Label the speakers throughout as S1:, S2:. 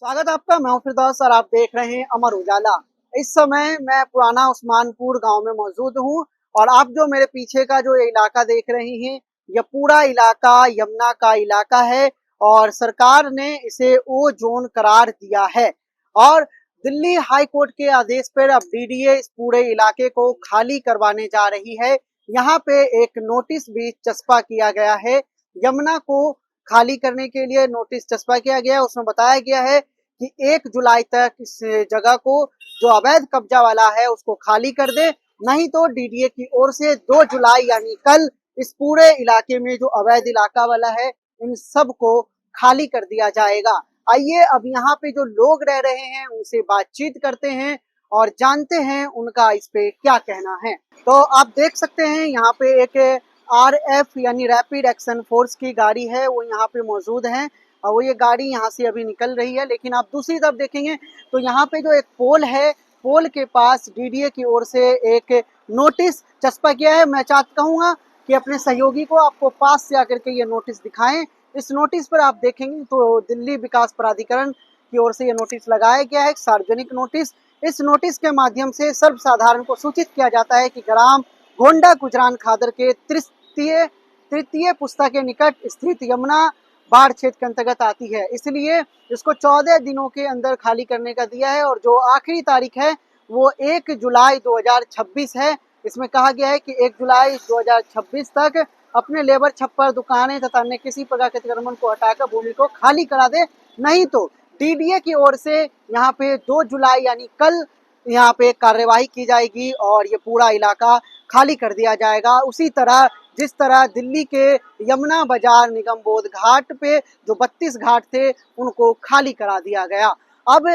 S1: स्वागत है आपका। मैं हूं फिरदौस और आप देख रहे हैं अमर उजाला। इस समय मैं पुराना उस्मानपुर गांव में मौजूद हूं और आप जो मेरे पीछे का जो ये इलाका देख रहे हैं, यह पूरा इलाका यमुना का इलाका है और सरकार ने इसे ओ जोन करार दिया है। और दिल्ली हाई कोर्ट के आदेश पर अब डीडीए इस पूरे इलाके को खाली करवाने जा रही है। यहाँ पे एक नोटिस भी चस्पा किया गया है। यमुना को खाली करने के लिए नोटिस चस्पा किया गया है। उसमें बताया गया है कि 1 जुलाई तक इस जगह को जो अवैध कब्जा वाला है उसको खाली कर दे, नहीं तो डीडीए की ओर से 2 जुलाई यानी कल इस पूरे इलाके में जो अवैध इलाका वाला है इन सब को खाली कर दिया जाएगा। आइए अब यहाँ पे जो लोग रह रहे हैं उनसे बातचीत करते हैं और जानते हैं उनका इस पे क्या कहना है। तो आप देख सकते हैं यहाँ पे एक आरएफ यानी रैपिड एक्शन फोर्स की गाड़ी है, वो यहाँ पे मौजूद है और वो ये गाड़ी यहाँ से अभी निकल रही है। लेकिन आप दूसरी तरफ देखेंगे तो यहाँ पे जो एक पोल है, पोल के पास डीडीए की ओर से एक नोटिस चस्पा किया है। मैं कहूँगा कि अपने सहयोगी को आपको पास से आकर के ये नोटिस दिखाएं। इस नोटिस पर आप देखेंगे तो दिल्ली विकास प्राधिकरण की ओर से ये नोटिस लगाया गया है, एक सार्वजनिक नोटिस। इस नोटिस के माध्यम से सर्वसाधारण को सूचित किया जाता है कि ग्राम गोंडा गुजरान खादर के तृतीय पुस्ता के निकट स्थित यमुना बाढ़ क्षेत्र के अंतर्गत आती है, इसलिए इसको 14 दिनों के अंदर खाली करने का दिया है और जो आखिरी तारीख है वो 1 जुलाई 2026 है। इसमें कहा गया है कि 1 जुलाई 2026 तक अपने लेबर छप्पर दुकानें तथा अन्य किसी प्रकार के अतिक्रमण को हटाकर भूमि को खाली करा दे, नहीं तो डीडीए की ओर से यहाँ पे 2 जुलाई यानी कल यहाँ पे कार्यवाही की जाएगी और ये पूरा इलाका खाली कर दिया जाएगा। उसी तरह जिस तरह दिल्ली के यमुना बाजार निगम बोध घाट पे जो 32 घाट थे उनको खाली करा दिया गया। अब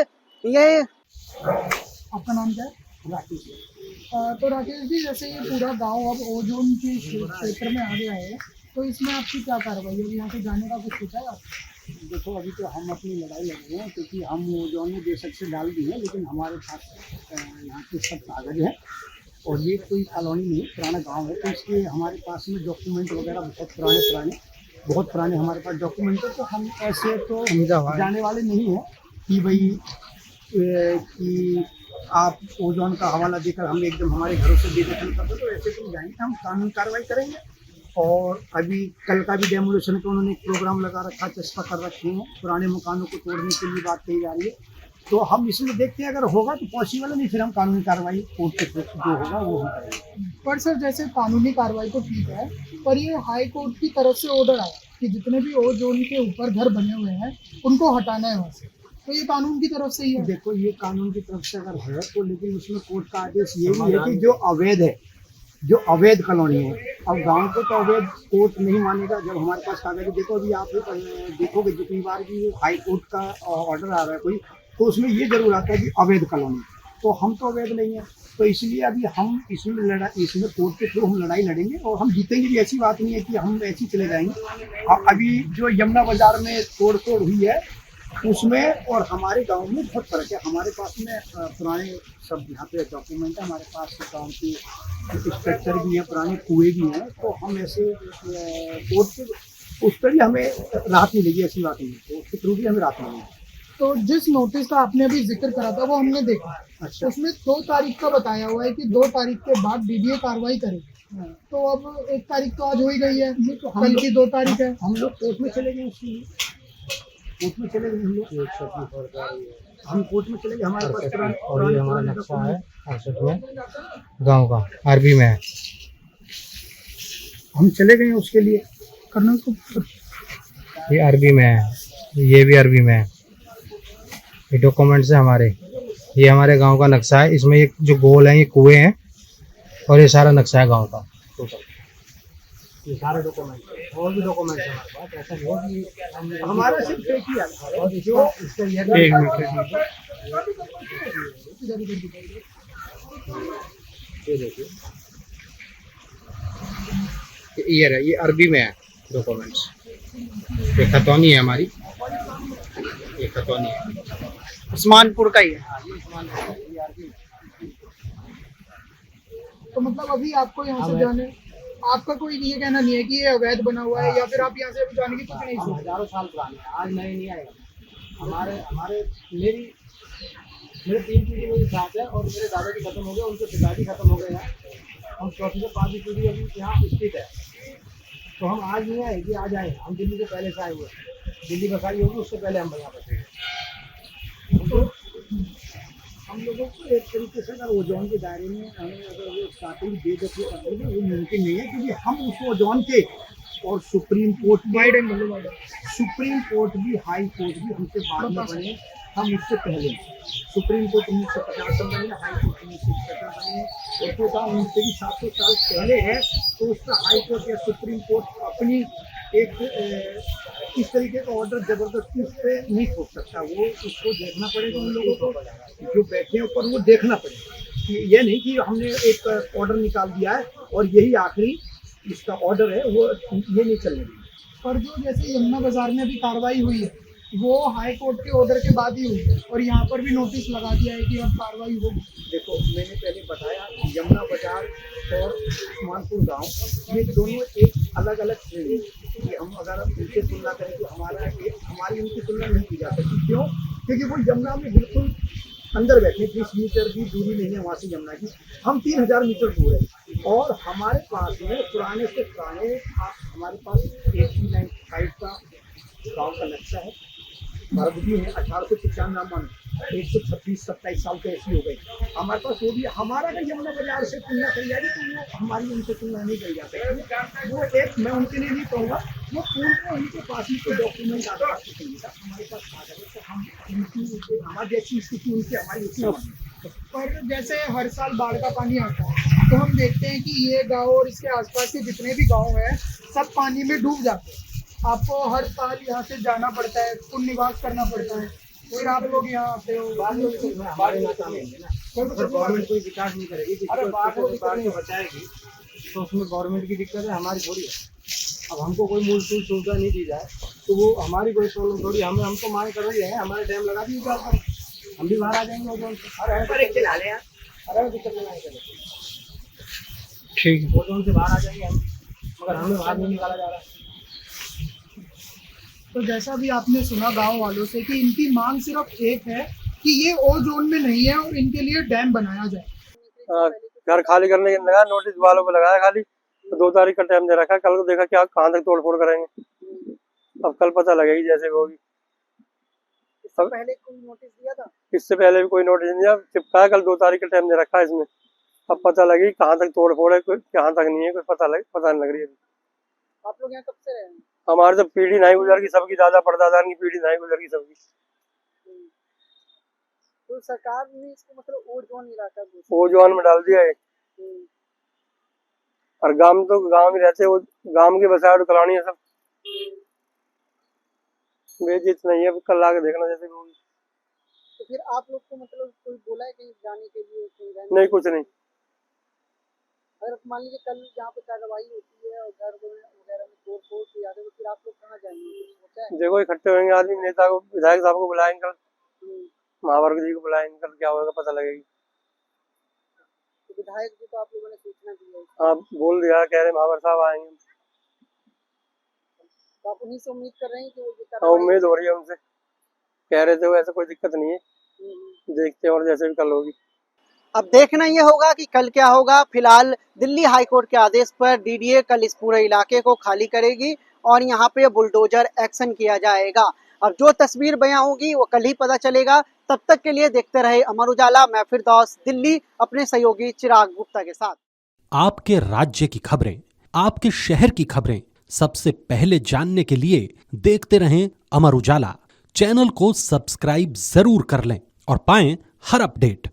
S1: ये
S2: आपका नाम क्या है?
S3: राकेश।
S2: तो राकेश जी, जैसे ये पूरा गांव अब ओजोन के क्षेत्र में आ गया है, तो इसमें आपकी क्या कार्रवाई है? यहाँ से जाने का कुछ सोचा है आपने?
S3: देखो, अभी तो हम अपनी लड़ाई लड़ रहे हैं क्योंकि हम ओजोन में बेशक से डाल दी है, लेकिन हमारे पास यहाँ के सब कागज हैं और ये कोई कॉलोनी नहीं, पुराना गांव है, तो इसलिए हमारे पास में डॉक्यूमेंट वगैरह बहुत पुराने हमारे पास डॉक्यूमेंट है। तो हम ऐसे तो जाने वाले नहीं हैं कि भाई कि आप ओजोन का हवाला देकर हम एकदम हमारे घरों से बेदखल कर दो, तो ऐसे तो जाएंगे, हम कानूनी कार्रवाई करेंगे। और अभी कल का भी डेमोलेशन का उन्होंने एक प्रोग्राम लगा रखा, चस्पा कर रखे हैं, पुराने मकानों को तोड़ने के लिए बात कही जा रही है। तो हम इसमें देखते हैं, अगर होगा तो पॉसिबल है, नहीं फिर हम कानूनी कार्रवाई कोर्ट के थ्रू जो होगा वो हम करेंगे।
S2: पर सर, जैसे कानूनी कार्रवाई तो ठीक है, पर ये हाई कोर्ट की तरफ से ऑर्डर आया कि जितने भी ओजोन के ऊपर घर बने हुए हैं उनको हटाना है वहाँ से, तो ये कानून की तरफ से ही है?
S3: देखो, ये कानून की तरफ से अगर है तो, लेकिन उसमें कोर्ट का आदेश ये भी है कि जो अवैध है, जो अवैध कॉलोनी है, अब गांव को तो अवैध कोर्ट नहीं मानेगा जब हमारे पास कागज। देखो, अभी आप देखोगे जितनी बार भी हाई कोर्ट का ऑर्डर आ रहा है कोई, तो उसमें ये जरूर आता है कि अवैध कॉलोनी, तो हम तो अवैध नहीं है। तो इसलिए अभी हम इसमें कोर्ट के थ्रू हम लड़ाई लड़ेंगे और हम जीतेंगे भी। ऐसी बात नहीं है कि हम ऐसे चले जाएंगे। अभी जो यमुना बाजार में तोड़ हुई है उसमें और हमारे गांव में बहुत फर्क है। हमारे पास में पुराने सब यहाँ पे डॉक्यूमेंट है, हमारे पास गांव की स्ट्रक्चर भी है, पुराने कुएं भी हैं, तो हम ऐसे कोर्ट के उस पर भी हमें राहत मिलेगी, ऐसी बात नहीं है, तो उसके थ्रू भी हमें राहत मिलेगी।
S2: तो जिस नोटिस का आपने अभी जिक्र करा था वो हमने देखा।
S3: अच्छा।
S2: उसमें 2 तारीख का बताया हुआ है कि 2 तारीख के बाद डीडीए कार्रवाई करेगी। तो अब 1 तारीख तो आज हो ही गई है, तो कल की 2 तारीख है।
S3: हम लोग कोर्ट में चले गए, उसके कोर्ट में चले गए हम कोर्ट में चले गए। हमारे पास
S4: और ये हमारा नक्शा है 68 में गाँव का, अरबी में है,
S3: हम चले गए उसके लिए
S2: करना तो।
S4: ये अरबी में है, ये भी अरबी में है, ये डॉक्यूमेंट्स है हमारे। ये हमारे गांव का नक्शा है, इसमें ये जो गोल है ये कुएं हैं और ये सारा नक्शा है गांव का टोटल।
S3: ये सारे डॉक्यूमेंट और भी डॉक्यूमेंट है हमारे पास, ऐसा नहीं कि हमारा सिर्फ एक ही है। और जो इसका ये
S4: एक मिनट
S3: ये देखिए,
S4: ये है, ये अरबी में है डॉक्यूमेंट्स। ये खतौनी है हमारी, ये खतौनी है,
S1: उस्मानपुर का ही है।
S2: तो मतलब अभी आपको यहाँ से जाने, आपका कोई ये कहना नहीं है कि ये अवैध बना हुआ है, या फिर आप यहाँ से अभी जाने की कुछ नहीं सोच?
S3: हजारों साल पुराने, आज नए नहीं आएगा। हमारे हमारे मेरे 3 पीढ़ी मेरे साथ है और मेरे दादाजी खत्म हो गए, उनके पिताजी खत्म हो गए हैं। हम चौथी से 5वीं पीढ़ी अभी यहाँ स्थित है। तो हम आज नहीं आए कि आज आए, हम दिल्ली से पहले से आए हुए हैं। दिल्ली बसाई होगी उससे पहले हम यहाँ बसे हैं। तो हम लोगों को एक तरीके से अगर ओजोन के दायरे में हमें अगर वो स्टार्टिंग दे देते हैं वो मुमकिन नहीं है, क्योंकि हम उस ओजोन के और सुप्रीम कोर्ट सुप्रीम कोर्ट भी हाई कोर्ट भी हमसे बाद में बने, हम उससे पहले सुप्रीम कोर्ट 1950 में बने, हाई कोर्ट 1970 बने और तो था उनसे भी 700 साल पहले है। तो उसका हाई कोर्ट या सुप्रीम कोर्ट अपनी एक इस तरीके का ऑर्डर जबरदस्ती उस पर नहीं छोड़ सकता। वो उसको देखना पड़ेगा, उन लोगों को जो बैठे हैं ऊपर वो देखना पड़ेगा। ये नहीं कि हमने एक ऑर्डर निकाल दिया है और यही आखिरी इसका ऑर्डर है, वो ये नहीं चलने देंगे।
S2: पर जो जैसे यमुना बाजार में अभी कार्रवाई हुई है वो हाई कोर्ट के ऑर्डर के बाद ही हुई है और यहाँ पर भी नोटिस लगा दिया है कि अब कार्रवाई होगी।
S3: देखो मैंने पहले बताया यमुना बाजार और उस्मानपुर गांव ये दोनों एक अलग अलग श्रेणी है। हम अगर उनसे तुलना करें तो हमारी उनकी तुलना नहीं की जा सकती। क्यों? क्योंकि वो यमुना में बिल्कुल अंदर बैठे 20 मीटर की दूरी नहीं है वहाँ से यमुना की, हम 3000 मीटर दूर है। और हमारे पास में पुराने से पुराने हमारे पास 1895 का गाँव का नक्शा है, भारत भी है 1895 126-27 साल के ऐसी हो गई हमारे पास। वो भी हमारा अगर यमुना बाजार से तुलना करी जाएगी तो वो हमारी उनसे तुलना नहीं करी जा सकती। वो एक मैं उनके लिए नहीं कहूँगा, वो पूर्ण उनके पास में कोई डॉक्यूमेंट आता हमारे पास आ जाए तो हम उनकी हमारी जैसी स्थिति उनकी हमारी उसी।
S2: पर जैसे हर साल बाढ़ का पानी आता है तो हम देखते हैं कि ये गांव और इसके आसपास के जितने भी गांव हैं सब पानी में डूब जाते हैं। आपको हर साल यहाँ से जाना पड़ता है, पुनर्निवास करना पड़ता है, फिर आप लोग यहाँ आते हो।
S3: हमारे ना काम होंगे ना, अगर गवर्नमेंट कोई विकास नहीं करेगी, बाढ़ को बचाएगी तो उसमें गवर्नमेंट की दिक्कत है, हमारी थोड़ी है। अब हमको कोई मूलभूत सुविधा नहीं दी जाए तो वो हमारी कोई प्रॉब्लम थोड़ी। हम तो मांग कर रही है हमारे डैम लगा दिए, हम भी बाहर आ जाएंगे ओजोन से। अरे दिक्कत नहीं करें,
S4: ठीक है,
S3: ओजोन से बाहर आ जाएंगे हम, मगर हमें बाहर नहीं निकाला जा रहा है।
S2: तो जैसा भी आपने सुना गांव वालों से कि इनकी मांग सिर्फ एक है कि ये ओजोन में नहीं है और इनके लिए डैम बनाया जाए।
S5: घर खाली करने के लगा, नोटिस वालों को लगाया खाली, तो 2 तारीख का टाइम दे रखा है। कल को देखा क्या कहाँ तक तोड़ फोड़ करेंगे, अब कल पता लगेगी जैसे होगी।
S1: पहले कोई नोटिस दिया था?
S5: इससे पहले भी कोई नोटिस नहीं दिया, चिपका कल 2 तारीख का टाइम दे रखा है इसमें। अब पता लगी कहाँ तक तोड़ फोड़ है, कहाँ तक नहीं है, कुछ पता नहीं लग रही है।
S1: आप लोग यहाँ कब से रहे हैं?
S5: हमारे तो पीढ़ी नहीं गुजर की, सबकी दादा परदादा की पीढ़ी नहीं गुजर की सबकी।
S1: तो सरकार ने इसको मतलब ओजोन इलाका
S5: ओजोन में डाल दिया है। और गांव में रहते वो गांव के बसावट कॉलोनी है सब, बेचित नहीं है, कल आके देखना जैसे होगी।
S1: तो फिर आप लोग को मतलब कोई बोला है कहीं जाने के लिए?
S5: नहीं, कुछ नहीं।
S1: अगर मान लीजिए कल यहाँ पे कार्रवाई होती है और घर वगैरह में तोड़ फोड़ की जाती है तो फिर आप लोग कहाँ जाएंगे?
S5: देखो इकट्ठे होंगे आदमी, नेता को, विधायक साहब को बुलाएंगे कल, महावर्ग जी को बुलाएंगे कल, क्या होगा पता लगेगी।
S1: तो विधायक जी को आप लोगों ने सूचना दी है?
S5: हाँ, बोल दिया, कह रहे महावर साहब आएंगे।
S1: तो आप उन्हीं से उम्मीद कर रहे हैं कि वो?
S5: हाँ, उम्मीद हो रही है उनसे, कह रहे थे वो, ऐसा कोई दिक्कत नहीं है, देखते हैं और जैसे भी कल होगी।
S1: अब देखना ये होगा कि कल क्या होगा। फिलहाल दिल्ली हाई कोर्ट के आदेश पर डीडीए कल इस पूरे इलाके को खाली करेगी और यहाँ पे बुलडोजर एक्शन किया जाएगा। अब जो तस्वीर बयां होगी वो कल ही पता चलेगा। तब तक के लिए देखते रहे अमर उजाला। मैं फिरदौस दिल्ली अपने सहयोगी चिराग गुप्ता के साथ।
S6: आपके राज्य की खबरें, आपके शहर की खबरें सबसे पहले जानने के लिए देखते रहें अमर उजाला। चैनल को सब्सक्राइब जरूर कर लें और पाएं हर अपडेट।